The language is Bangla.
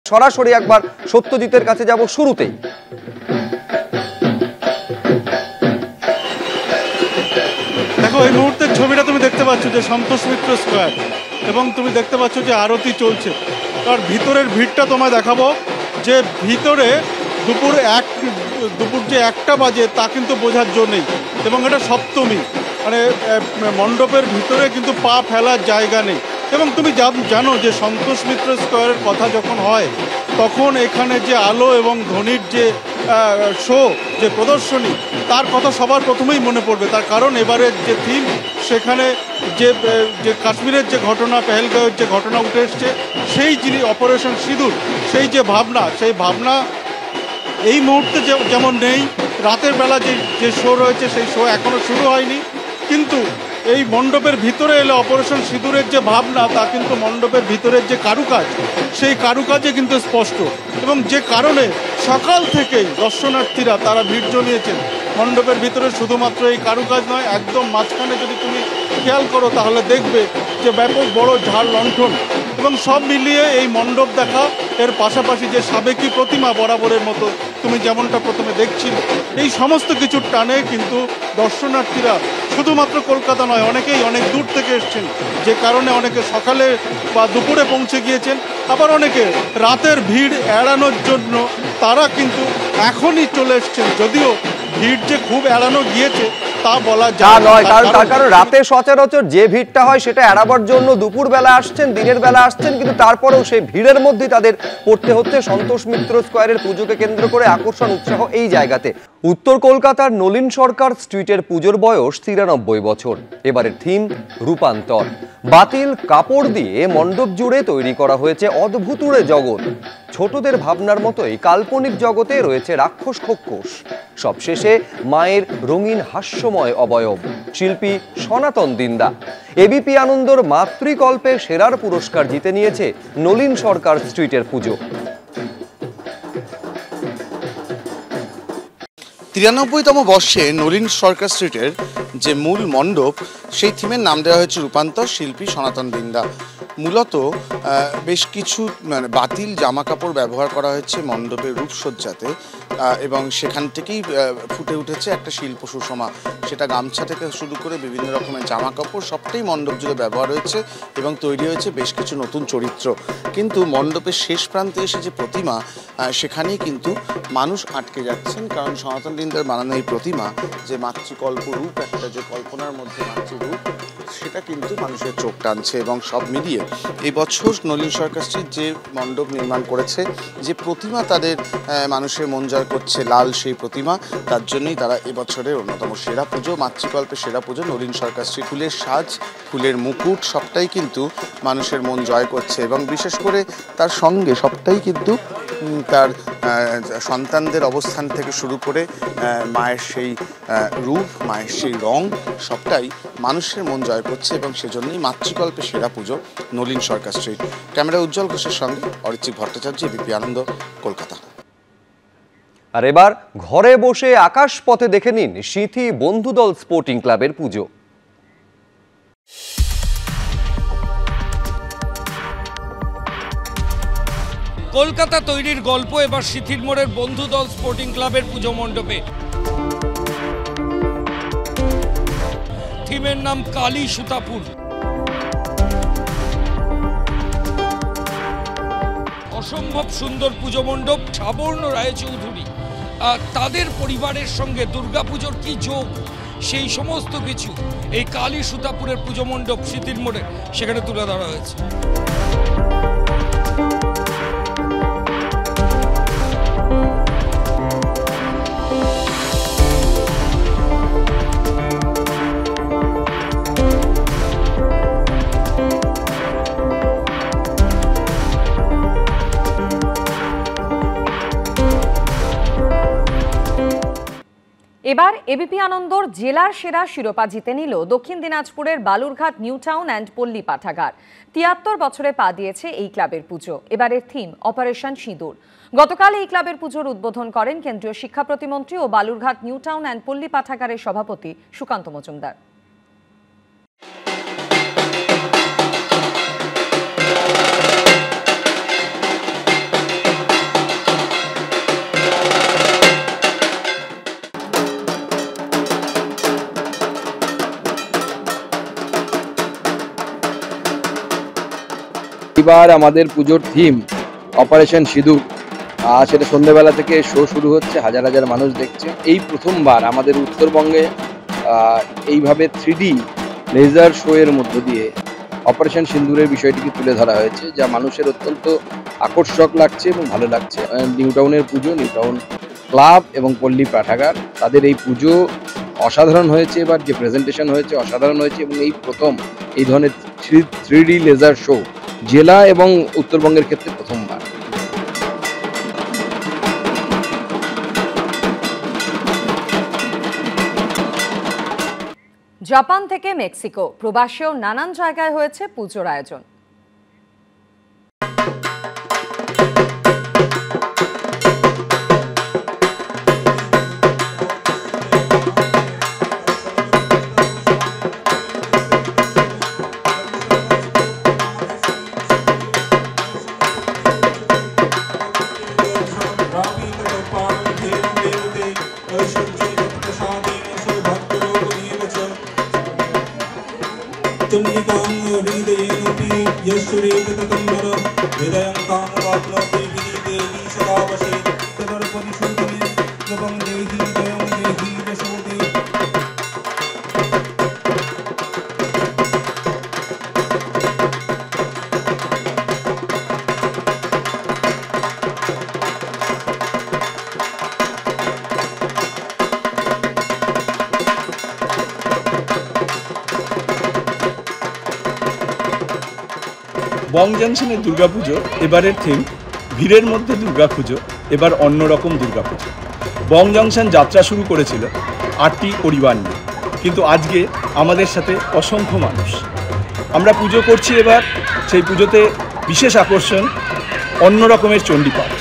সরাসরি একবার সত্যজিতের কাছে যাব শুরুতেই। দেখো, এই মুহূর্তের ছবিটা তুমি দেখতে পাচ্ছ যে সন্তোষ মিত্র স্কোয়ার, এবং তুমি দেখতে পাচ্ছ যে আরতি চলছে। তার ভিতরের ভিড়টা তোমায় দেখাবো, যে ভিতরে দুপুর যে 1টা বাজে তা কিন্তু বোঝার জন্য নেই, এবং এটা সপ্তমী, মানে মণ্ডপের ভিতরে কিন্তু পা ফেলার জায়গা নেই। এবং তুমি জানো যে সন্তোষ মিত্র স্কোয়ারের কথা যখন হয় তখন এখানে যে আলো এবং ধ্বনির যে শো, যে প্রদর্শনী, তার কথা সবার প্রথমেই মনে পড়বে। তার কারণ এবারের যে থিম, সেখানে যে কাশ্মীরের যে ঘটনা, পেহেলগাঁওয়ের যে ঘটনা উঠে এসছে, সেই যিনি অপারেশন সিঁদুর, সেই যে ভাবনা এই মুহূর্তে যেমন নেই। রাতের বেলা যে শো রয়েছে সেই শো এখনও শুরু হয়নি, কিন্তু এই মণ্ডপের ভিতরে এলে অপারেশন সিঁদুরের যে ভাবনা, তা কিন্তু মণ্ডপের ভিতরের যে কারুকাজ, সেই কারুকাজে কিন্তু স্পষ্ট। এবং যে কারণে সকাল থেকেই দর্শনার্থীরা তারা ভিড় জমিয়েছেন মণ্ডপের ভিতরে। শুধুমাত্র এই কারুকাজ নয়, একদম মাঝখানে যদি তুমি খেয়াল করো তাহলে দেখবে যে ব্যাপক বড় ঝাড় লণ্ঠন, এবং সব মিলিয়ে এই মণ্ডপ দেখা, এর পাশাপাশি যে সাবেকি প্রতিমা বরাবরের মতো তুমি যেমনটা প্রথমে দেখছিলে, এই সমস্ত কিছুর টানে কিন্তু দর্শনার্থীরা শুধুমাত্র কলকাতা নয়, অনেকেই অনেক দূর থেকে এসছেন, যে কারণে অনেকে সকালে বা দুপুরে পৌঁছে গিয়েছেন, আবার অনেকে রাতের ভিড় এড়ানোর জন্য তারা কিন্তু এখনই চলে এসছেন। যদিও ভিড় যে খুব এড়ানো গিয়েছে তা বলা যায় নয়, তার কারণ রাতে সচরাচর যে ভিড়টা হয় সেটা এড়াবার জন্য দুপুর বেলা আসছেন, দিনের বেলা আসছেন, কিন্তু তারপরেও সেই ভিড়ের মধ্যে তাদের পড়তে হচ্ছে সন্তোষ মিত্র স্কোয়ারের পুজোকে কেন্দ্র করে আকর্ষণ উৎসাহ এই জায়গাতে। উত্তর কলকাতার নলিন সরকার স্ট্রিটের পুজোর বয়স 93 বছর। এবারের থিম রূপান্তর। বাতিল কাপড় দিয়ে মণ্ডপ জুড়ে তৈরি করা হয়েছে অদ্ভুতুড়ে জগৎ। ছোটদের ভাবনার মতোই কাল্পনিক জগতে রয়েছে রাক্ষস খোক্কস। সবশেষে মায়ের রঙিন হাস্যময় অবয়ব। শিল্পী সনাতন দিন্দা। এবিপি আনন্দর মাতৃকল্পে সেরার পুরস্কার জিতে নিয়েছে নলিন সরকার স্ট্রিটের পুজো। 93তম বর্ষে নলিন সরকার স্ট্রিটের যে মূল মণ্ডপ, সেই থিমের নাম দেওয়া হয়েছে রূপান্তর, শিল্পী সনাতন দিন্দা। মূলত বেশ কিছু বাতিল জামা কাপড় ব্যবহার করা হয়েছে মণ্ডপের রূপসজ্জাতে, এবং সেখান থেকেই ফুটে উঠেছে একটা শিল্প সুষমা। সেটা গামছা থেকে শুরু করে বিভিন্ন রকমের জামা কাপড় সবটাই মণ্ডপ জুড়ে ব্যবহার হয়েছে, এবং তৈরি হয়েছে বেশ কিছু নতুন চরিত্র। কিন্তু মণ্ডপের শেষ প্রান্তে এসে যে প্রতিমা, সেখানেই কিন্তু মানুষ আটকে যাচ্ছেন, কারণ সনাতন দিন্দার বানানো এই প্রতিমা, যে মাতৃকল্প রূপ, একটা যে কল্পনার মধ্যে মাতৃরূপ, সেটা কিন্তু মানুষের চোখ টানছে। এবং সব মিলিয়ে এই বছর নলিন সরকার স্ট্রিট যে মণ্ডপ নির্মাণ করেছে, যে প্রতিমা তাদের মানুষের মন জয় করছে, লাল সেই প্রতিমা, তার জন্যই তারা এবছরের অন্যতম সেরা পুজো, মাতৃকল্পের সেরা পুজো নলিন সরকার স্ট্রিট। ফুলের সাজ, ফুলের মুকুট সবটাই কিন্তু মানুষের মন জয় করছে, এবং বিশেষ করে তার সঙ্গে সবটাই কিন্তু তার সন্তানদের অবস্থান থেকে শুরু করে মায়ের সেই রূপ, মায়ের সেই রং, সবটাই মানুষের মন জয় করছে, এবং সেজন্যই মাতৃকল্পে সেরা পুজো নলিন সরকার স্ট্রিট। ক্যামেরা উজ্জ্বল ঘোষের সঙ্গে অরিত্রিক ভট্টাচার্য, এবিপি আনন্দ, কলকাতা। আর এবার ঘরে বসে আকাশ পথে দেখে নিন সিথি বন্ধুদল স্পোর্টিং ক্লাবের পুজো। কলকাতা তৈরির গল্প এবার সিথির মোড়ের বন্ধুদল স্পোর্টিং ক্লাবের পুজো মণ্ডপে। থিমের নাম কালী সুতাপুর। অসম্ভব সুন্দর পুজো মণ্ডপ। সাবর্ণ রায়চৌধুরী তাদের পরিবারের সঙ্গে দুর্গাপুজোর কি যোগ, সেই সমস্ত কিছু এই কালী সুতাপুরের পুজো মণ্ডপ সিথির মোড়ে সেখানে তুলে ধরা হয়েছে। এবার এবিপি আনন্দর জেলার সেরা শিরোপা জিতে নিল দক্ষিণ দিনাজপুরের বালুরঘাট নিউ টাউন অ্যান্ড পল্লী পাঠাগার। ৭৩ বছরে পা দিয়েছে এই ক্লাবের পুজো। এবারের থিম অপারেশন সিঁদুর। গতকাল এই ক্লাবের পুজোর উদ্বোধন করেন কেন্দ্রীয় শিক্ষা প্রতিমন্ত্রী ও বালুরঘাট নিউ টাউন অ্যান্ড পল্লী পাঠাগারের সভাপতি সুকান্ত মজুমদার। এবার আমাদের পুজোর থিম অপারেশন সিঁদুর। সেটা সন্ধ্যেবেলা থেকে শো শুরু হচ্ছে, হাজার হাজার মানুষ দেখছে। এই প্রথমবার আমাদের উত্তরবঙ্গে এইভাবে 3D লেজার শো এর মধ্য দিয়ে অপারেশন সিঁদুরের বিষয়টিকে তুলে ধরা হয়েছে, যা মানুষের অত্যন্ত আকর্ষক লাগছে এবং ভালো লাগছে। নিউ টাউনের পুজো, নিউ টাউন ক্লাব এবং পল্লী পাঠাগার, তাদের এই পুজো অসাধারণ হয়েছে। এবার যে প্রেজেন্টেশন হয়েছে অসাধারণ হয়েছে এবং এই প্রথম এই ধরনের 3D লেজার শো জেলা এবং উত্তরবঙ্গের ক্ষেত্রে প্রথমবার। জাপান থেকে মেক্সিকো প্রবাসীও নানান জায়গায় হয়েছে পুজোর আয়োজন। বং জাংশনের দুর্গাপুজো এবারের থিম ভিড়ের মধ্যে দুর্গাপুজো, এবার অন্যরকম দুর্গাপুজো। বং জাংশন যাত্রা শুরু করেছিল 8টি পরিবার নিয়ে, কিন্তু আজকে আমাদের সাথে অসংখ্য মানুষ। আমরা পুজো করছি এবার, সেই পুজোতে বিশেষ আকর্ষণ অন্য রকমের চণ্ডীপাঠ।